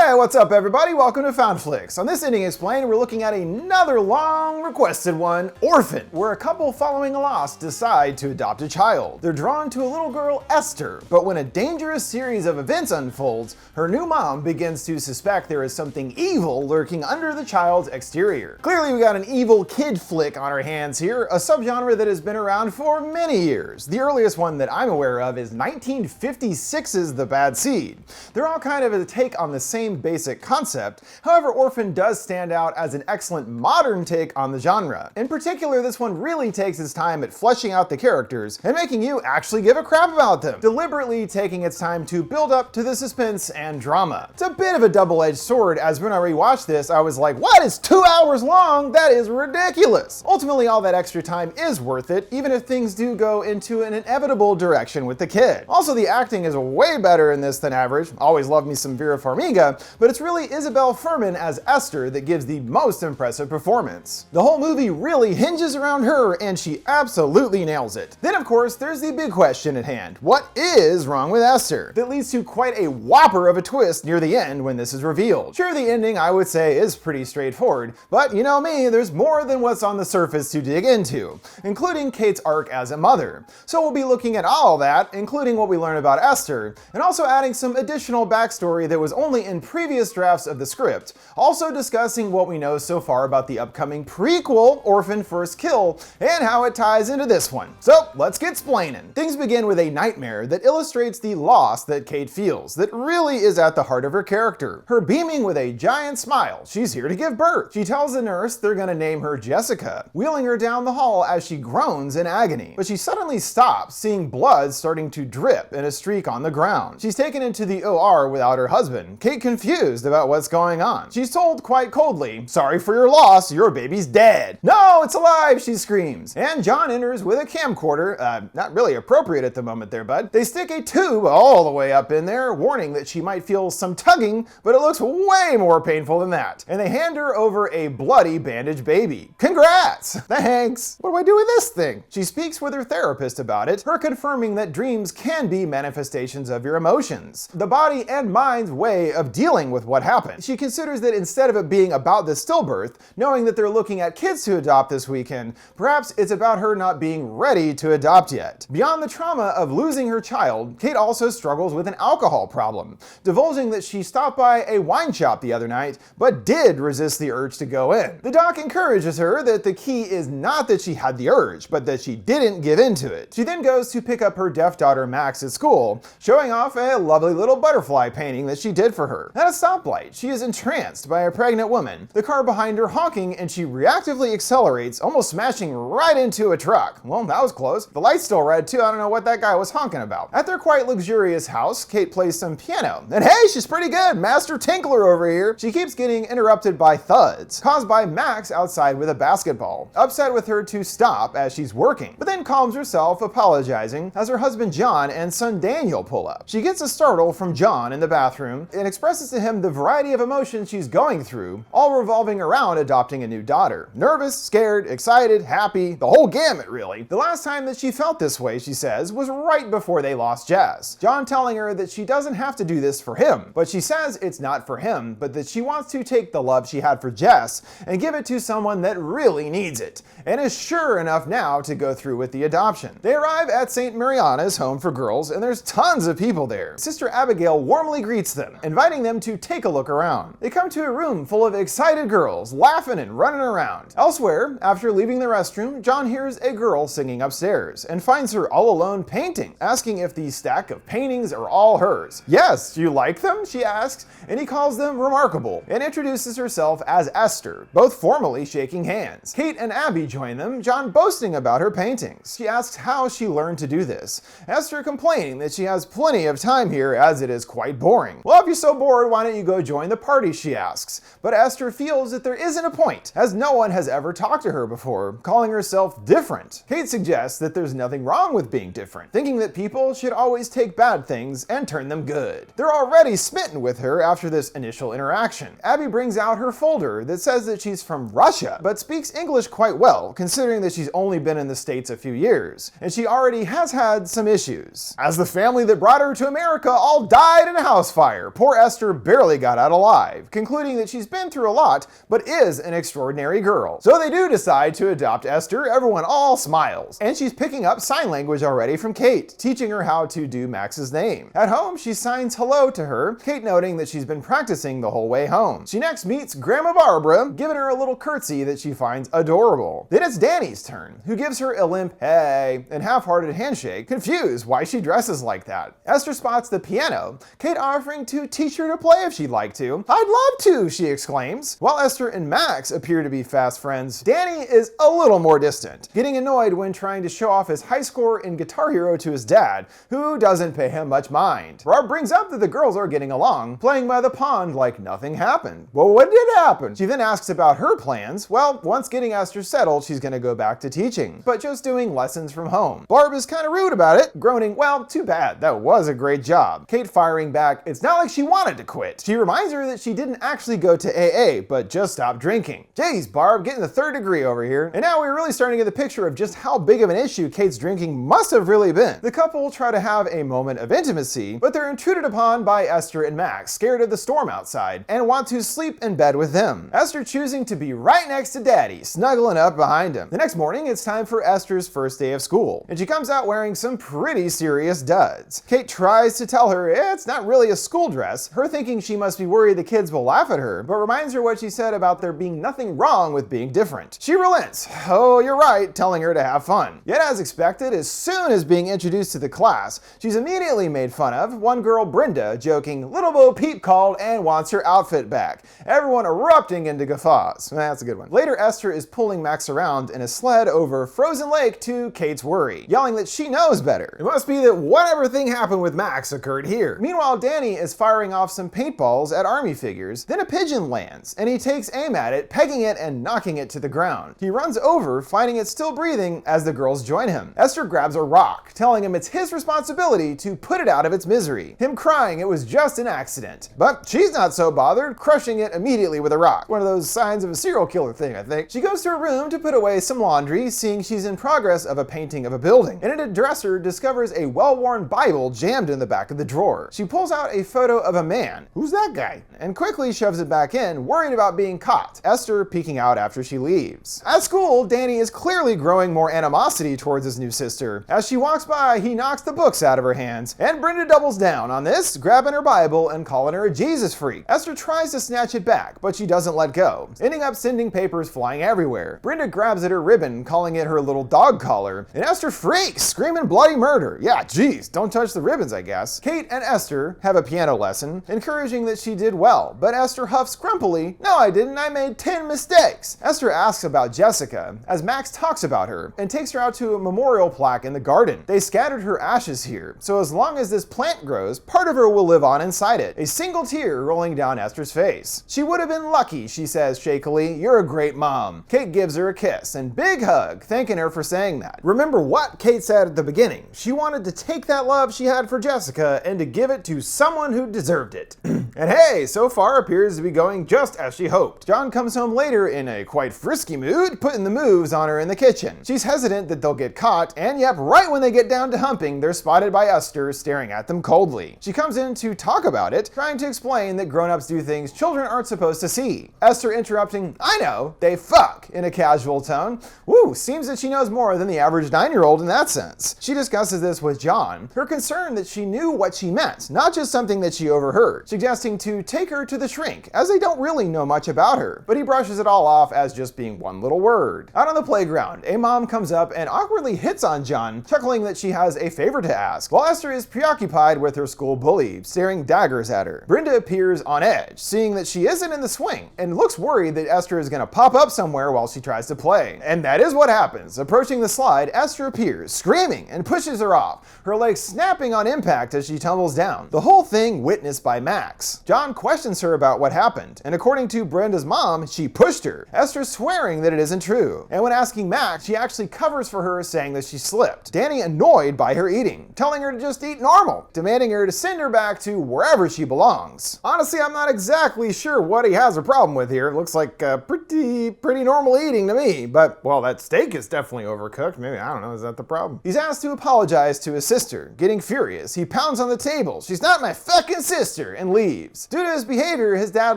Hey, what's up everybody? Welcome to FoundFlix. On this Ending Explained, we're looking at another long requested one, Orphan, where a couple following a loss decide to adopt a child. They're drawn to a little girl, Esther, but when a dangerous series of events unfolds, her new mom begins to suspect there is something evil lurking under the child's exterior. Clearly we got an evil kid flick on our hands here, a subgenre that has been around for many years. The earliest one that I'm aware of is 1956's The Bad Seed. They're all kind of a take on the same basic concept. However, Orphan does stand out as an excellent modern take on the genre. In particular, this one really takes its time at fleshing out the characters and making you actually give a crap about them, deliberately taking its time to build up to the suspense and drama. It's a bit of a double-edged sword, as when I rewatched this, I was like, what? It's 2 hours long? That is ridiculous. Ultimately, all that extra time is worth it, even if things do go into an inevitable direction with the kid. Also, the acting is way better in this than average. Always love me some Vera Farmiga, but it's really Isabel Fuhrman as Esther that gives the most impressive performance. The whole movie really hinges around her, and she absolutely nails it. Then of course, there's the big question at hand. What is wrong with Esther? That leads to quite a whopper of a twist near the end when this is revealed. Sure, the ending I would say is pretty straightforward, but you know me, there's more than what's on the surface to dig into, including Kate's arc as a mother. So we'll be looking at all that, including what we learn about Esther, and also adding some additional backstory that was only in previous drafts of the script, also discussing what we know so far about the upcoming prequel, Orphan First Kill, and how it ties into this one. So let's get splaining. Things begin with a nightmare that illustrates the loss that Kate feels, that really is at the heart of her character. Her beaming with a giant smile, she's here to give birth. She tells the nurse they're gonna name her Jessica, wheeling her down the hall as she groans in agony. But she suddenly stops, seeing blood starting to drip in a streak on the ground. She's taken into the OR without her husband, Kate confused about what's going on. She's told quite coldly, "Sorry for your loss, your baby's dead." "No, it's alive," she screams. And John enters with a camcorder, not really appropriate at the moment there, bud. They stick a tube all the way up in there, warning that she might feel some tugging, but it looks way more painful than that. And they hand her over a bloody bandaged baby. Congrats! Thanks. What do I do with this thing? She speaks with her therapist about it, her confirming that dreams can be manifestations of your emotions, the body and mind's way of dealing with what happened. She considers that instead of it being about the stillbirth, knowing that they're looking at kids to adopt this weekend, perhaps it's about her not being ready to adopt yet. Beyond the trauma of losing her child, Kate also struggles with an alcohol problem, divulging that she stopped by a wine shop the other night, but did resist the urge to go in. The doc encourages her that the key is not that she had the urge, but that she didn't give into it. She then goes to pick up her deaf daughter Max at school, showing off a lovely little butterfly painting that she did for her. At a stoplight, she is entranced by a pregnant woman, the car behind her honking, and she reactively accelerates, almost smashing right into a truck. Well, that was close. The light's still red too, I don't know what that guy was honking about. At their quite luxurious house, Kate plays some piano. And hey, she's pretty good, Master Tinkler over here. She keeps getting interrupted by thuds, caused by Max outside with a basketball, upset with her to stop as she's working, but then calms herself, apologizing, as her husband John and son Daniel pull up. She gets a startle from John in the bathroom and expresses to him the variety of emotions she's going through, all revolving around adopting a new daughter. Nervous, scared, excited, happy, the whole gamut really. The last time that she felt this way, she says, was right before they lost Jess. John telling her that she doesn't have to do this for him, but she says it's not for him, but that she wants to take the love she had for Jess and give it to someone that really needs it, and is sure enough now to go through with the adoption. They arrive at St. Mariana's home for girls, and there's tons of people there. Sister Abigail warmly greets them, inviting them to take a look around. They come to a room full of excited girls, laughing and running around. Elsewhere, after leaving the restroom, John hears a girl singing upstairs and finds her all alone painting, asking if the stack of paintings are all hers. "Yes, do you like them?" she asks, and he calls them remarkable and introduces herself as Esther, both formally shaking hands. Kate and Abby join them, John boasting about her paintings. She asks how she learned to do this, Esther complaining that she has plenty of time here as it is quite boring. "Well, if you're so bored, why don't you go join the party?" she asks. But Esther feels that there isn't a point, as no one has ever talked to her before, calling herself different. Kate suggests that there's nothing wrong with being different, thinking that people should always take bad things and turn them good. They're already smitten with her after this initial interaction. Abby brings out her folder that says that she's from Russia, but speaks English quite well, considering that she's only been in the States a few years, and she already has had some issues, as the family that brought her to America all died in a house fire. Poor Esther barely got out alive, concluding that she's been through a lot, but is an extraordinary girl. So they do decide to adopt Esther. Everyone all smiles. And she's picking up sign language already from Kate, teaching her how to do Max's name. At home, she signs hello to her, Kate noting that she's been practicing the whole way home. She next meets Grandma Barbara, giving her a little curtsy that she finds adorable. Then it's Danny's turn, who gives her a limp hey and half-hearted handshake, confused why she dresses like that. Esther spots the piano, Kate offering to teach her to play if she'd like to. "I'd love to," she exclaims. While Esther and Max appear to be fast friends, Danny is a little more distant, getting annoyed when trying to show off his high score in Guitar Hero to his dad, who doesn't pay him much mind. Rob brings up that the girls are getting along, playing by the pond like nothing happened. Well, what did happen? She then asks about her plans. Well, once getting Esther settled, she's gonna go back to teaching, but just doing lessons from home. Barb is kinda rude about it, groaning, "Well, too bad, that was a great job." Kate firing back, "It's not like she wanted to quit." She reminds her that she didn't actually go to AA, but just stopped drinking. Jeez, Barb, getting the third degree over here. And now we're really starting to get the picture of just how big of an issue Kate's drinking must have really been. The couple try to have a moment of intimacy, but they're intruded upon by Esther and Max, scared of the storm outside, and want to sleep in bed with them. Esther choosing to be right next to Daddy, snuggling up behind him. The next morning, it's time for Esther's first day of school, and she comes out wearing some pretty serious duds. Kate tries to tell her it's not really a school dress, her thinking she must be worried the kids will laugh at her, but reminds her what she said about there being nothing wrong with being different. She relents, "Oh, you're right," telling her to have fun. Yet as expected, as soon as being introduced to the class, she's immediately made fun of, one girl, Brenda, joking, "Little Bo Peep called and wants her outfit back." Everyone erupting into guffaws. That's a good one. Later, Esther is pulling Max around in a sled over Frozen Lake to Kate's worry, yelling that she knows better. It must be that whatever thing happened with Max occurred here. Meanwhile, Danny is firing off some paintballs at army figures, then a pigeon lands, and he takes aim at it, pegging it and knocking it to the ground. He runs over, finding it still breathing as the girls join him. Esther grabs a rock, telling him it's his responsibility to put it out of its misery. Him crying it was just an accident. But she's not so bothered, crushing it immediately with a rock. One of those signs of a serial killer thing, I think. She goes to her room to put away some laundry, seeing she's in progress of a painting of a building, and in a dresser discovers a well-worn Bible jammed in the back of the drawer. She pulls out a photo of a man. Who's that guy? And quickly shoves it back in, worried about being caught. Esther peeking out after she leaves. At school, Danny is clearly growing more animosity towards his new sister. As she walks by, he knocks the books out of her hands, and Brenda doubles down on this, grabbing her Bible and calling her a Jesus freak. Esther tries to snatch it back, but she doesn't let go, ending up sending papers flying everywhere. Brenda grabs at her ribbon, calling it her little dog collar, and Esther freaks, screaming bloody murder. Yeah, geez, don't touch the ribbons, I guess. Kate and Esther have a piano lesson, encouraging that she did well, but Esther huffs grumpily, "No, I didn't, I made 10 mistakes." Esther asks about Jessica, as Max talks about her, and takes her out to a memorial plaque in the garden. They scattered her ashes here, so as long as this plant grows, part of her will live on inside it, a single tear rolling down Esther's face. "She would have been lucky," she says shakily. "You're a great mom." Kate gives her a kiss and big hug, thanking her for saying that. Remember what Kate said at the beginning. She wanted to take that love she had for Jessica and to give it to someone who deserved it. And hey, so far appears to be going just as she hoped. John comes home later in a quite frisky mood, putting the moves on her in the kitchen. She's hesitant that they'll get caught, and yep, right when they get down to humping, they're spotted by Esther staring at them coldly. She comes in to talk about it, trying to explain that grown-ups do things children aren't supposed to see. Esther interrupting, "I know, they fuck," in a casual tone. Woo, seems that she knows more than the average 9-year-old in that sense. She discusses this with John, her concern that she knew what she meant, not just something that she overheard, suggesting to take her to the shrink, as they don't really know much about her, but he brushes it all off as just being one little word. Out on the playground, a mom comes up and awkwardly hits on John, chuckling that she has a favor to ask, while Esther is preoccupied with her school bully, staring daggers at her. Brenda appears on edge, seeing that she isn't in the swing, and looks worried that Esther is gonna pop up somewhere while she tries to play. And that is what happens. Approaching the slide, Esther appears, screaming, and pushes her off, her legs snapping on impact as she tumbles down. The whole thing witnessed by Max. John questions her about what happened, and according to Brenda's mom, she pushed her. Esther swearing that it isn't true, and when asking Max, she actually covers for her, saying that she slipped. Danny annoyed by her eating, telling her to just eat normal, demanding her to send her back to wherever she belongs. Honestly, I'm not exactly sure what he has a problem with here. It looks like pretty normal eating to me, but well, that steak is definitely overcooked. Maybe, I don't know, is that the problem? He's asked to apologize to his sister. Getting furious, he pounds on the table. "She's not my fucking sister," and leaves. Due to his behavior, his dad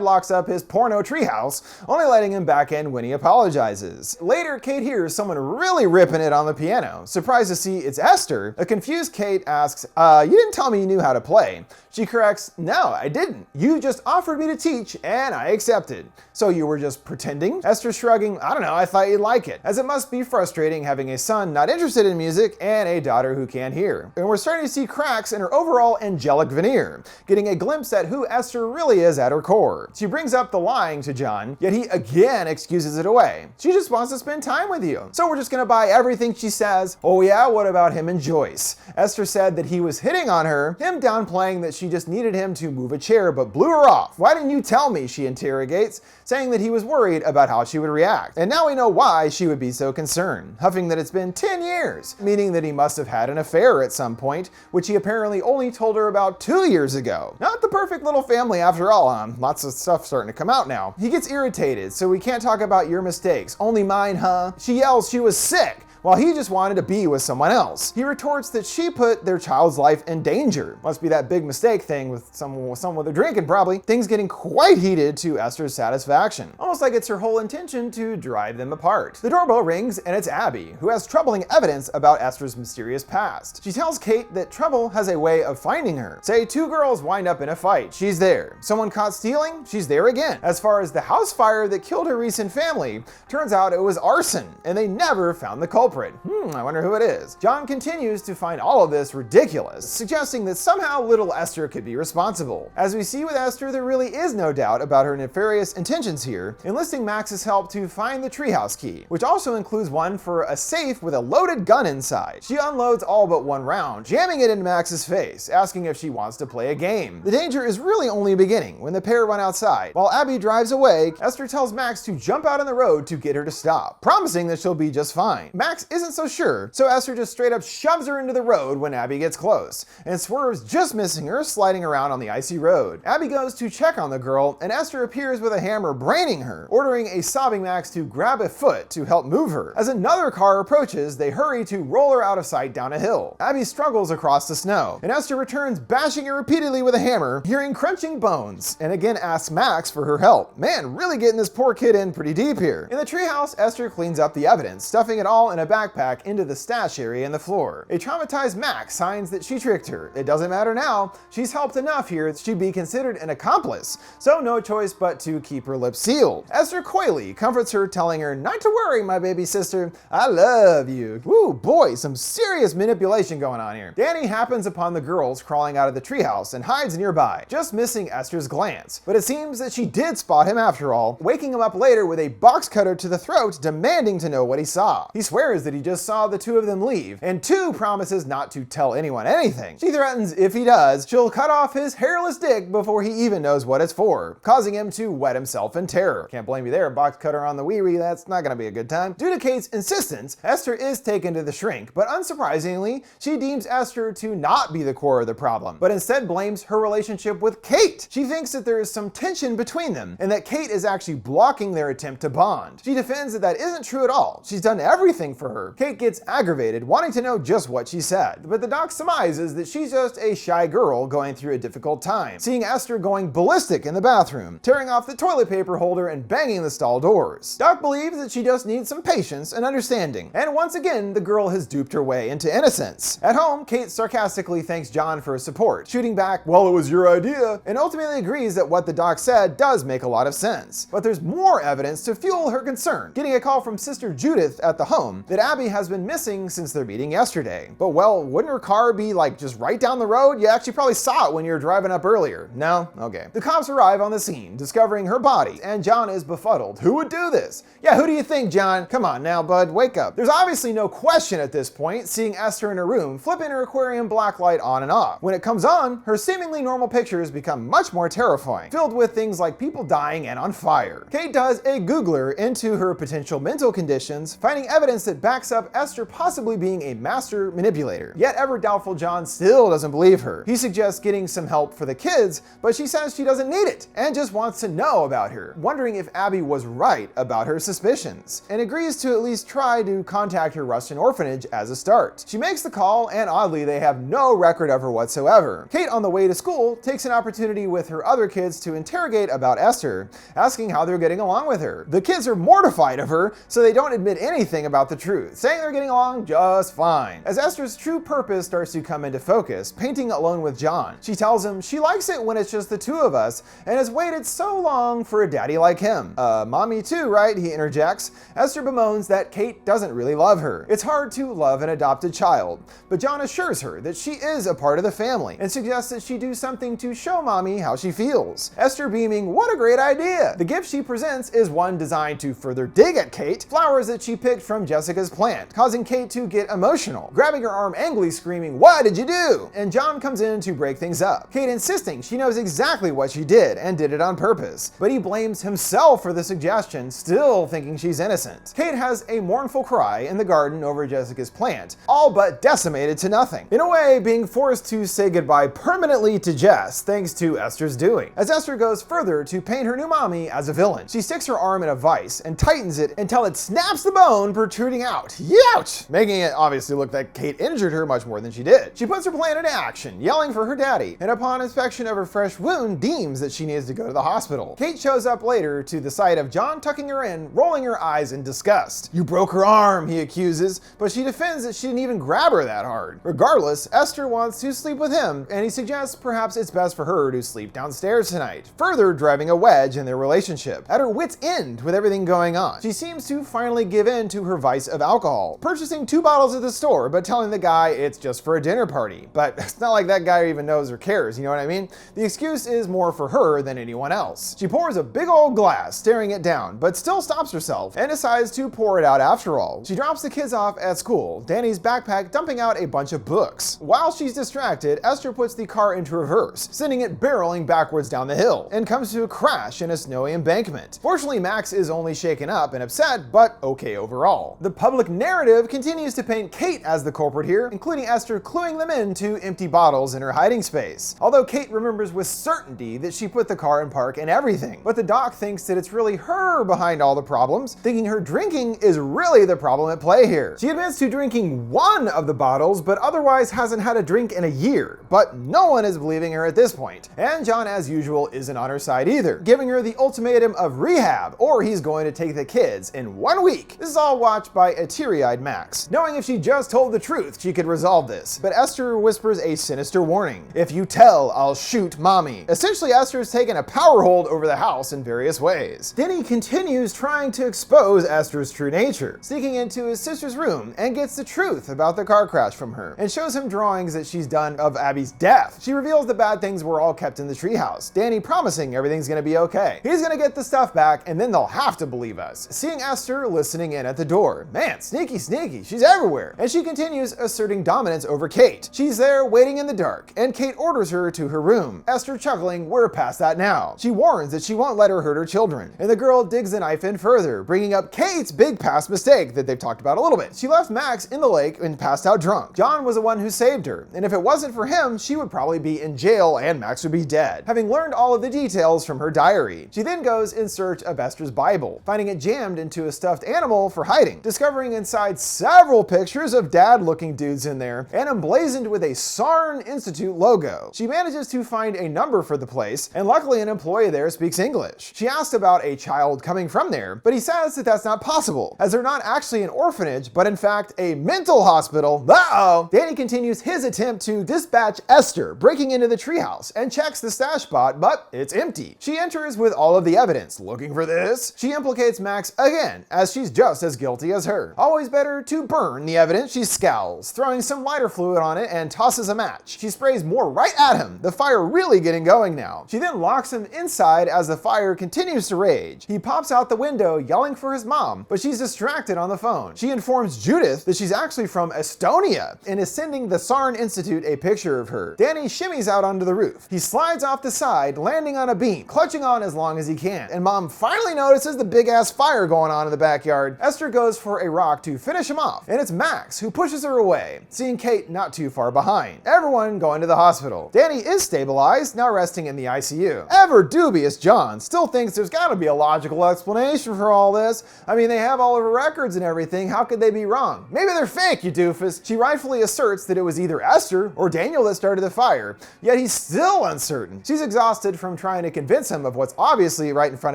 locks up his porno treehouse, only letting him back in when he apologizes. Later, Kate hears someone really ripping it on the piano. Surprised to see it's Esther, a confused Kate asks, you didn't tell me you knew how to play. She corrects, no, I didn't. You just offered me to teach and I accepted. So you were just pretending? Esther shrugging, I don't know, I thought you'd like it. As it must be frustrating having a son not interested in music and a daughter who can't hear. And we're starting to see cracks in her overall angelic veneer, getting a glimpse at who Esther really is at her core. She brings up the lying to John, yet he again excuses it away. She just wants to spend time with you. So we're just gonna buy everything she says. Oh yeah, what about him and Joyce? Esther said that he was hitting on her, him downplaying that she just needed him to move a chair but blew her off. Why didn't you tell me? She interrogates, saying that he was worried about how she would react. And now we know why she would be so concerned, huffing that it's been 10 years, meaning that he must have had an affair at some point, which he apparently only told her about 2 years ago. Not the perfect little family after all, huh? Lots of stuff starting to come out now. He gets irritated, so we can't talk about your mistakes. Only mine, huh? She yells she was sick, while he just wanted to be with someone else. He retorts that she put their child's life in danger. Must be that big mistake thing with someone they're drinking probably. Things getting quite heated to Esther's satisfaction. Almost like it's her whole intention to drive them apart. The doorbell rings and it's Abby, who has troubling evidence about Esther's mysterious past. She tells Kate that trouble has a way of finding her. Say 2 girls wind up in a fight, she's there. Someone caught stealing, she's there again. As far as the house fire that killed her recent family, turns out it was arson, and they never found the culprit. I wonder who it is. John continues to find all of this ridiculous, suggesting that somehow little Esther could be responsible. As we see with Esther, there really is no doubt about her nefarious intentions here, enlisting Max's help to find the treehouse key, which also includes one for a safe with a loaded gun inside. She unloads all but 1 round, jamming it into Max's face, asking if she wants to play a game. The danger is really only beginning when the pair run outside. While Abby drives away, Esther tells Max to jump out on the road to get her to stop, promising that she'll be just fine. Max isn't so sure, so Esther just straight up shoves her into the road when Abby gets close, and swerves, just missing her, sliding around on the icy road. Abby goes to check on the girl, and Esther appears with a hammer braining her, ordering a sobbing Max to grab a foot to help move her. As another car approaches, they hurry to roll her out of sight down a hill. Abby struggles across the snow, and Esther returns bashing her repeatedly with a hammer, hearing crunching bones, and again asks Max for her help. Man, really getting this poor kid in pretty deep here. In the treehouse, Esther cleans up the evidence, stuffing it all in a backpack into the stash area in the floor. A traumatized Max signs that she tricked her. It doesn't matter now, she's helped enough here that she'd be considered an accomplice, so no choice but to keep her lips sealed. Esther coyly comforts her, telling her, not to worry, my baby sister, I love you. Woo, boy, some serious manipulation going on here. Danny happens upon the girls crawling out of the treehouse and hides nearby, just missing Esther's glance. But it seems that she did spot him after all, waking him up later with a box cutter to the throat, demanding to know what he saw. He swears that he just saw the 2 of them leave, and 2 promises not to tell anyone anything. She threatens if he does, she'll cut off his hairless dick before he even knows what it's for, causing him to wet himself in terror. Can't blame you there, box cutter on the wee-wee, that's not gonna be a good time. Due to Kate's insistence, Esther is taken to the shrink, but unsurprisingly, she deems Esther to not be the core of the problem, but instead blames her relationship with Kate. She thinks that there is some tension between them, and that Kate is actually blocking their attempt to bond. She defends that that isn't true at all. She's done everything for her. Kate gets aggravated, wanting to know just what she said, but the doc surmises that she's just a shy girl going through a difficult time, seeing Esther going ballistic in the bathroom, tearing off the toilet paper holder and banging the stall doors. Doc believes that she just needs some patience and understanding, and once again, the girl has duped her way into innocence. At home, Kate sarcastically thanks John for his support, shooting back, well, it was your idea, and ultimately agrees that what the doc said does make a lot of sense. But there's more evidence to fuel her concern, getting a call from Sister Judith at the home that Abby has been missing since their meeting yesterday. But well, wouldn't her car be like just right down the road? You actually probably saw it when you were driving up earlier. No? Okay. The cops arrive on the scene, discovering her body, and John is befuddled. Who would do this? Yeah, who do you think, John? Come on now, bud, wake up. There's obviously no question at this point, seeing Esther in her room, flipping her aquarium blacklight on and off. When it comes on, her seemingly normal pictures become much more terrifying, filled with things like people dying and on fire. Kate does a Googler into her potential mental conditions, finding evidence that backs up Esther possibly being a master manipulator. Yet ever doubtful John still doesn't believe her. He suggests getting some help for the kids, but she says she doesn't need it and just wants to know about her, wondering if Abby was right about her suspicions, and agrees to at least try to contact her Russian orphanage as a start. She makes the call, and oddly they have no record of her whatsoever. Kate, on the way to school, takes an opportunity with her other kids to interrogate about Esther, asking how they're getting along with her. The kids are mortified of her, so they don't admit anything about the truth, saying they're getting along just fine. As Esther's true purpose starts to come into focus, painting alone with John, she tells him she likes it when it's just the two of us and has waited so long for a daddy like him. Mommy too, right? He interjects. Esther bemoans that Kate doesn't really love her. It's hard to love an adopted child, but John assures her that she is a part of the family and suggests that she do something to show Mommy how she feels. Esther beaming, what a great idea! The gift she presents is one designed to further dig at Kate, flowers that she picked from Jessica's plant, causing Kate to get emotional, grabbing her arm angrily, screaming, what did you do? And John comes in to break things up, Kate insisting she knows exactly what she did and did it on purpose, but he blames himself for the suggestion, still thinking she's innocent. Kate has a mournful cry in the garden over Jessica's plant, all but decimated to nothing, in a way being forced to say goodbye permanently to Jess thanks to Esther's doing, as Esther goes further to paint her new mommy as a villain. She sticks her arm in a vise and tightens it until it snaps the bone protruding out, youch, making it obviously look like Kate injured her much more than she did. She puts her plan into action, yelling for her daddy, and upon inspection of her fresh wound deems that she needs to go to the hospital. Kate shows up later to the sight of John tucking her in, rolling her eyes in disgust. You broke her arm, he accuses, but she defends that she didn't even grab her that hard. Regardless, Esther wants to sleep with him, and he suggests perhaps it's best for her to sleep downstairs tonight, further driving a wedge in their relationship. At her wit's end with everything going on, she seems to finally give in to her vice of alcohol, purchasing 2 bottles at the store, but telling the guy it's just for a dinner party. But it's not like that guy even knows or cares, you know what I mean? The excuse is more for her than anyone else. She pours a big old glass, staring it down, but still stops herself and decides to pour it out after all. She drops the kids off at school, Danny's backpack dumping out a bunch of books. While she's distracted, Esther puts the car into reverse, sending it barreling backwards down the hill, and comes to a crash in a snowy embankment. Fortunately, Max is only shaken up and upset, but okay overall. The public narrative continues to paint Kate as the culprit here, including Esther cluing them into empty bottles in her hiding space. Although Kate remembers with certainty that she put the car in park and everything, but the doc thinks that it's really her behind all the problems, thinking her drinking is really the problem at play here. She admits to drinking one of the bottles, but otherwise hasn't had a drink in a year, but no one is believing her at this point. And John, as usual, isn't on her side either, giving her the ultimatum of rehab, or he's going to take the kids in 1 week. This is all watched by a teary-eyed Max, knowing if she just told the truth, she could resolve this. But Esther whispers a sinister warning. If you tell, I'll shoot Mommy. Essentially, Esther has taken a power hold over the house in various ways. Denny continues trying to expose Esther's true nature, sneaking into his sister's room and gets the truth about the car crash from her, and shows him drawings that she's done of Abby's death. She reveals the bad things were all kept in the treehouse, Danny promising everything's gonna be okay. He's gonna get the stuff back, and then they'll have to believe us. Seeing Esther listening in at the door. Man, sneaky, sneaky, she's everywhere. And she continues asserting dominance over Kate. She's there waiting in the dark, and Kate orders her to her room. Esther chuckling, we're past that now. She warns that she won't let her hurt her children, and the girl digs the knife in further, bringing up Kate's big past mistake that they've talked about a little bit. She left Max in the lake and passed out drunk. John was the one who saved her, and if it wasn't for him, she would probably be in jail and Max would be dead, having learned all of the details from her diary. She then goes in search of Esther's Bible, finding it jammed into a stuffed animal for hiding, discovering inside several pictures of dad-looking dudes in there, and emblazoned with a Sarn Institute logo. She manages to find a number for the place, and luckily an employee there speaks English. She asked about a child coming from there, but he says that that's not possible, as they're not actually an orphanage, but in fact a mental hospital. Uh-oh! Danny continues his attempt to dispatch Esther, breaking into the treehouse, and checks the stash spot, but it's empty. She enters with all of the evidence. Looking for this? She implicates Max again, as she's just as guilty as her. Always better to burn the evidence, she scowls, throwing some lighter fluid on it and tosses a match. She sprays more right at him, the fire really getting going now. She then locks him inside as the fire continues to rage. He pops out the window yelling for his mom, but she's distracted on the phone. She informs Judith that she's actually from Estonia and is sending the Sarn Institute a picture of her. Danny shimmies out onto the roof. He slides off the side, landing on a beam, clutching on as long as he can, and Mom finally notices the big ass fire going on in the backyard. Esther goes for a rock to finish him off, and it's Max who pushes her away, seeing Kate not too far behind. Everyone going to the hospital. Danny is stabilized, now resting in the ICU. Ever dubious John still thinks there's gotta be a logical explanation for all this. I mean, they have all of her records and everything, how could they be wrong? Maybe they're fake, you doofus. She rightfully asserts that it was either Esther or Daniel that started the fire, yet he's still uncertain. She's exhausted from trying to convince him of what's obviously right in front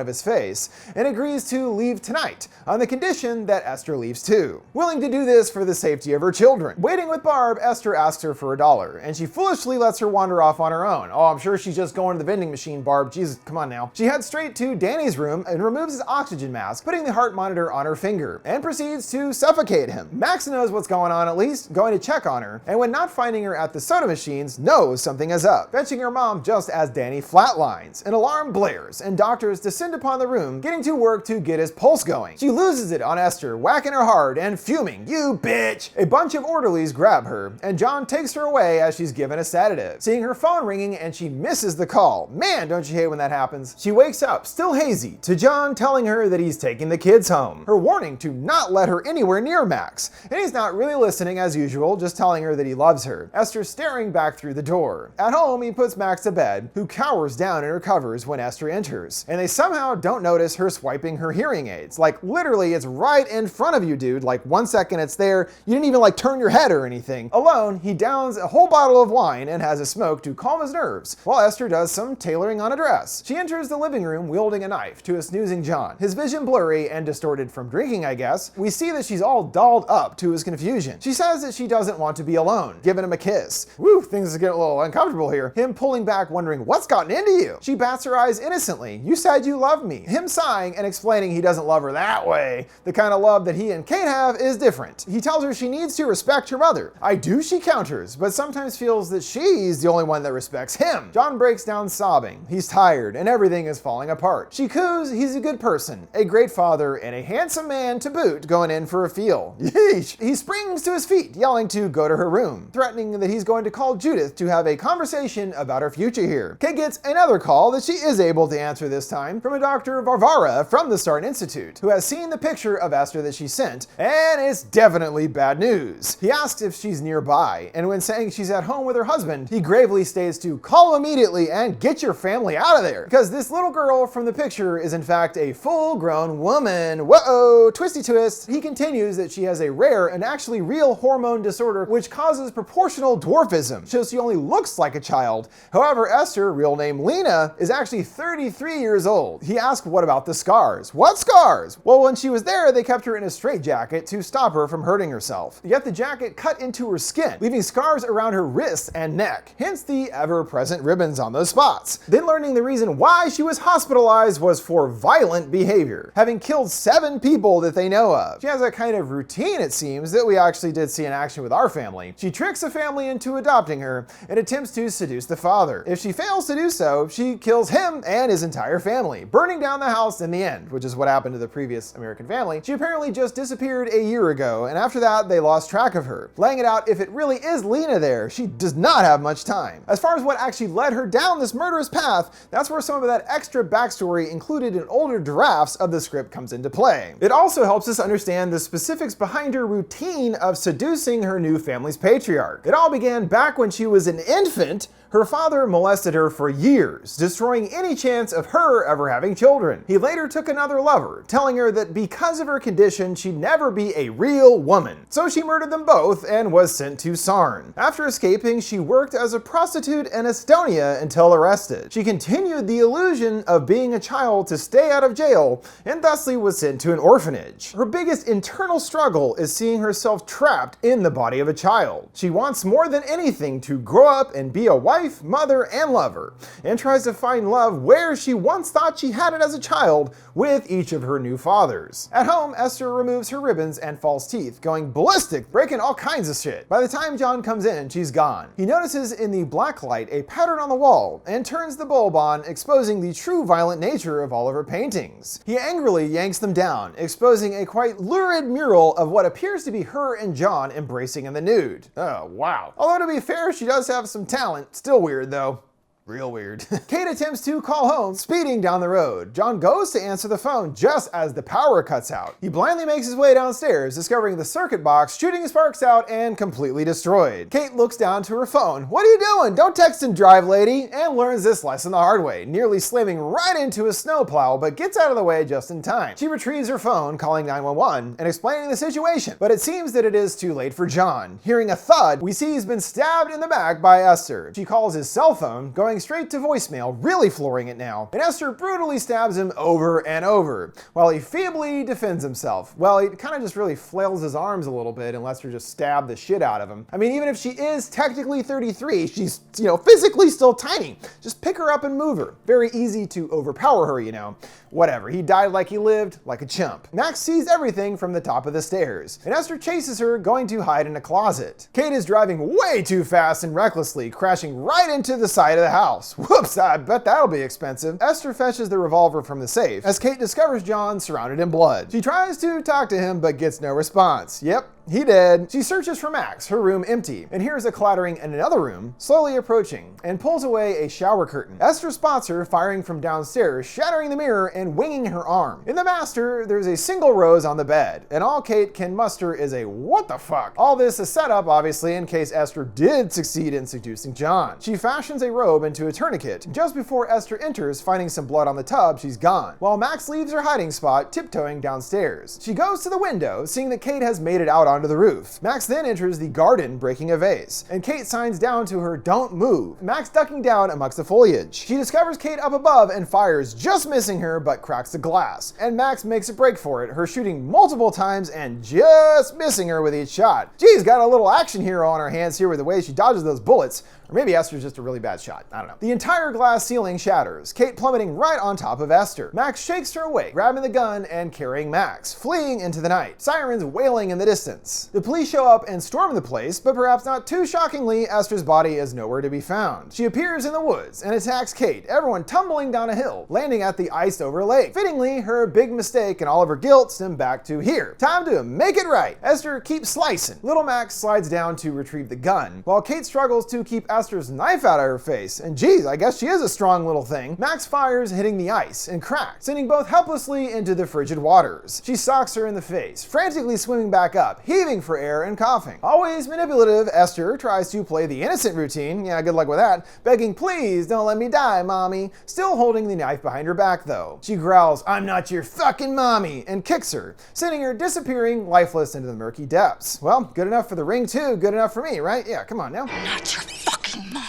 of his face, and agrees to leave tonight, on the condition that Esther leaves too. Willing to do this for the safety of her children. Waiting with Barb, Esther asks her for $1, and she foolishly lets her wander off on her own. Oh, I'm sure she's just going to the vending machine, Barb. Jesus, come on now. She heads straight to Danny's room and removes his oxygen mask, putting the heart monitor on her finger, and proceeds to suffocate him. Max knows what's going on, at least, going to check on her, and when not finding her at the soda machines, knows something is up, fetching her mom just as Danny flatlines. An alarm blares, and doctors descend upon the room, getting to work to get his pulse going. She loses it on Esther, whacking her hard and fuming, "You bitch!" A bunch of orderlies grab her, and John takes her away as she's given a sedative, seeing her phone ringing and she misses the call. Man, don't you hate when that happens? She wakes up, still hazy, to John telling her that he's taking the kids home. Her warning to not let her anywhere near Max, and he's not really listening as usual, just telling her that he loves her. Esther staring back through the door. At home, he puts Max to bed, who cowers down in her covers when Esther enters, and they somehow don't notice her swiping her hearing aids. Like, literally, it's right in front of you, dude. Like, 1 second it's there, you didn't even like turn your head or anything. Alone, he downs a whole bottle of wine and has a smoke to calm his nerves, while Esther does some tailoring on a dress. She enters the living room wielding a knife to a snoozing John, his vision blurry and distorted from drinking, I guess. We see that she's all dolled up to his confusion. She says that she doesn't want to be alone, giving him a kiss. Woo, things get a little uncomfortable here. Him pulling back, wondering what's gotten into you. She bats her eyes innocently. You said you loved me. Him sighing and explaining he doesn't love her that way. The kind of love that he and Kate have is different. He tells her she needs to respect her mother. I do, she counters, but sometimes feels that she's the only one that respects him. John breaks down sobbing. He's tired and everything is falling apart. She coos he's a good person, a great father, and a handsome man to boot, going in for a feel. Yeesh. He springs to his feet, yelling to go to her room, threatening that he's going to call Judith to have a conversation about her future here. Kate gets another call that she is able to answer this time from a Dr. Varvara from the Start Institute, who has seen the picture of Esther that she sent, and it's definitely bad news. He asks if she's nearby, and when saying she's at home with her husband, he gravely states to call immediately and get your family out of there, because this little girl from the picture is in fact a full-grown woman. Whoa, twisty twist. He continues that she has a rare and actually real hormone disorder which causes proportional dwarfism, so she only looks like a child. However, Esther, real name Lena, is actually 33 years old. He asked what about the scars? What scars? Well, when she was there, they kept her in a straitjacket to stop her from hurting herself. Yet the jacket cut into her skin, leaving scars around her wrists and neck, hence the ever-present ribbons on those spots. Then learning the reason why she was hospitalized was for violent behavior, having killed 7 people that they know of. She has a kind of routine, it seems, that we actually did see in action with our family. She tricks a family into adopting her and attempts to seduce the father. If she fails to do so, she kills him and his entire family, burning down the house in the end, which is what happened to the previous American family. She apparently just disappeared a year ago, and after that, they lost track of her. Laying it out, if it really is Lena there, she does not have much time. As far as what actually led her down this murderous path, that's where some of that extra backstory included in older drafts of the script comes into play. It also helps us understand the specifics behind her routine of seducing her new family's patriarch. It all began back when she was an infant. Her father molested her for years, destroying any chance of her ever having children. He later took another lover, telling her that because of her condition, she'd never be a real woman. So she murdered them both and was sent to Sarn. After escaping, she worked as a prostitute in Estonia until arrested. She continued the illusion of being a child to stay out of jail, and thusly was sent to an orphanage. Her biggest internal struggle is seeing herself trapped in the body of a child. She wants more than anything to grow up and be a wife, mother, and lover, and tries to find love where she once thought she had it as a child with each of her new fathers. At home, Esther removes her ribbons and false teeth, going ballistic, breaking all kinds of shit. By the time John comes in, she's gone. He notices in the black light a pattern on the wall and turns the bulb on, exposing the true violent nature of all of her paintings. He angrily yanks them down, exposing a quite lurid mural of what appears to be her and John embracing in the nude. Oh, wow. Although to be fair, she does have some talent. Still weird though. Real weird. Kate attempts to call home, speeding down the road. John goes to answer the phone just as the power cuts out. He blindly makes his way downstairs, discovering the circuit box, shooting sparks out, and completely destroyed. Kate looks down to her phone. What are you doing? Don't text and drive, lady, and learns this lesson the hard way, nearly slamming right into a snowplow, but gets out of the way just in time. She retrieves her phone, calling 911 and explaining the situation, but it seems that it is too late for John. Hearing a thud, we see he's been stabbed in the back by Esther. She calls his cell phone, going straight to voicemail, really flooring it now, and Esther brutally stabs him over and over, while he feebly defends himself. Well, he kind of just really flails his arms a little bit and lets her just stab the shit out of him. I mean, even if she is technically 33, she's, physically still tiny. Just pick her up and move her. Very easy to overpower her, Whatever, he died like he lived, like a chump. Max sees everything from the top of the stairs, and Esther chases her, going to hide in a closet. Kate is driving way too fast and recklessly, crashing right into the side of the house. Whoops, I bet that'll be expensive. Esther fetches the revolver from the safe, as Kate discovers John surrounded in blood. She tries to talk to him, but gets no response. Yep, he did. She searches for Max, her room empty, and hears a clattering in another room, slowly approaching, and pulls away a shower curtain. Esther spots her firing from downstairs, shattering the mirror and winging her arm. In the master, there's a single rose on the bed, and all Kate can muster is a what the fuck. All this is set up, obviously, in case Esther did succeed in seducing John. She fashions a robe into a tourniquet. Just before Esther enters, finding some blood on the tub, she's gone, while Max leaves her hiding spot, tiptoeing downstairs. She goes to the window, seeing that Kate has made it out onto the roof. Max then enters the garden, breaking a vase, and Kate signs down to her, "Don't move," Max ducking down amongst the foliage. She discovers Kate up above and fires, just missing her, but cracks the glass, and Max makes a break for it, her shooting multiple times and just missing her with each shot. Geez, got a little action hero on her hands here with the way she dodges those bullets. Or maybe Esther's just a really bad shot. I don't know. The entire glass ceiling shatters, Kate plummeting right on top of Esther. Max shakes her awake, grabbing the gun and carrying Max, fleeing into the night. Sirens wailing in the distance. The police show up and storm the place, but perhaps not too shockingly, Esther's body is nowhere to be found. She appears in the woods and attacks Kate, everyone tumbling down a hill, landing at the iced-over lake. Fittingly, her big mistake and all of her guilt stem back to here. Time to make it right. Esther keeps slicing. Little Max slides down to retrieve the gun, while Kate struggles to keep Esther's knife out of her face, and geez, I guess she is a strong little thing. Max fires, hitting the ice, and cracks, sending both helplessly into the frigid waters. She socks her in the face, frantically swimming back up, heaving for air and coughing. Always manipulative, Esther tries to play the innocent routine, yeah, good luck with that, begging, "Please don't let me die, mommy," still holding the knife behind her back though. She growls, "I'm not your fucking mommy," and kicks her, sending her disappearing lifeless into the murky depths. Well, good enough for the ring too, good enough for me, right? Yeah, come on now. Not your fucking mommy.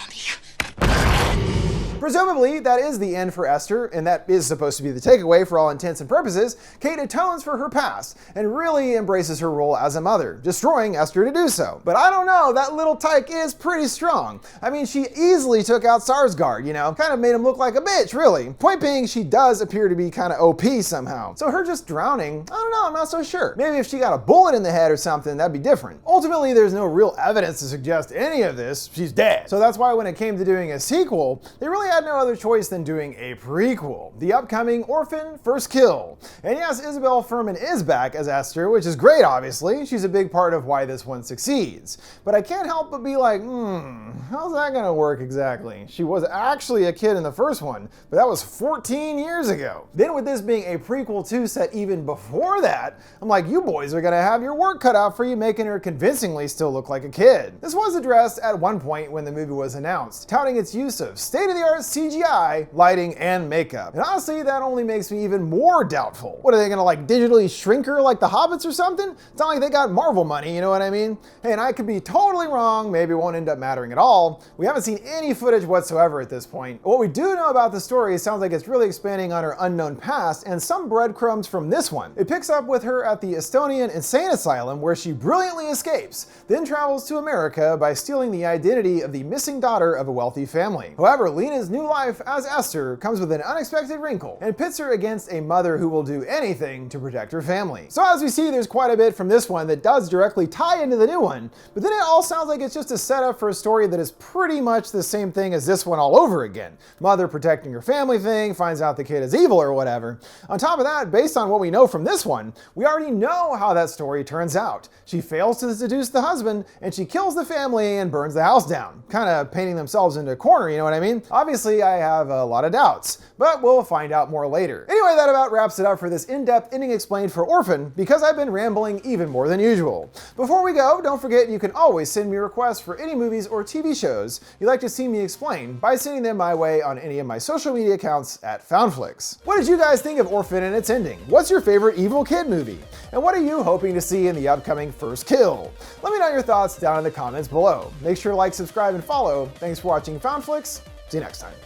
Presumably, that is the end for Esther, and that is supposed to be the takeaway for all intents and purposes. Kate atones for her past and really embraces her role as a mother, destroying Esther to do so. But I don't know, that little tyke is pretty strong. I mean, she easily took out Sarsgaard, kind of made him look like a bitch, really. Point being, she does appear to be kind of OP somehow. So her just drowning, I don't know, I'm not so sure. Maybe if she got a bullet in the head or something, that'd be different. Ultimately, there's no real evidence to suggest any of this. She's dead. So that's why when it came to doing a sequel, they really had no other choice than doing a prequel, the upcoming Orphan First Kill. And yes, Isabel Fuhrman is back as Esther, which is great, obviously. She's a big part of why this one succeeds. But I can't help but be like, how's that gonna work exactly? She was actually a kid in the first one, but that was 14 years ago. Then with this being a prequel to set even before that, I'm like, you boys are gonna have your work cut out for you, making her convincingly still look like a kid. This was addressed at one point when the movie was announced, touting its use of state-of-the-art CGI, lighting, and makeup. And honestly, that only makes me even more doubtful. What, are they gonna like digitally shrink her like the Hobbits or something? It's not like they got Marvel money, you know what I mean? Hey, and I could be totally wrong, maybe it won't end up mattering at all. We haven't seen any footage whatsoever at this point. What we do know about the story sounds like it's really expanding on her unknown past and some breadcrumbs from this one. It picks up with her at the Estonian insane asylum where she brilliantly escapes, then travels to America by stealing the identity of the missing daughter of a wealthy family. However, Lena's new life as Esther comes with an unexpected wrinkle and pits her against a mother who will do anything to protect her family. So as we see, there's quite a bit from this one that does directly tie into the new one, but then it all sounds like it's just a setup for a story that is pretty much the same thing as this one all over again. Mother protecting her family thing, finds out the kid is evil or whatever. On top of that, based on what we know from this one, we already know how that story turns out. She fails to seduce the husband, and she kills the family and burns the house down. Kind of painting themselves into a corner, you know what I mean? Obviously, Honestly, I have a lot of doubts, but we'll find out more later. Anyway, that about wraps it up for this in-depth ending explained for Orphan, because I've been rambling even more than usual. Before we go, don't forget you can always send me requests for any movies or TV shows you'd like to see me explain by sending them my way on any of my social media accounts at FoundFlix. What did you guys think of Orphan and its ending? What's your favorite evil kid movie? And what are you hoping to see in the upcoming First Kill? Let me know your thoughts down in the comments below. Make sure to like, subscribe, and follow. Thanks for watching FoundFlix. See you next time.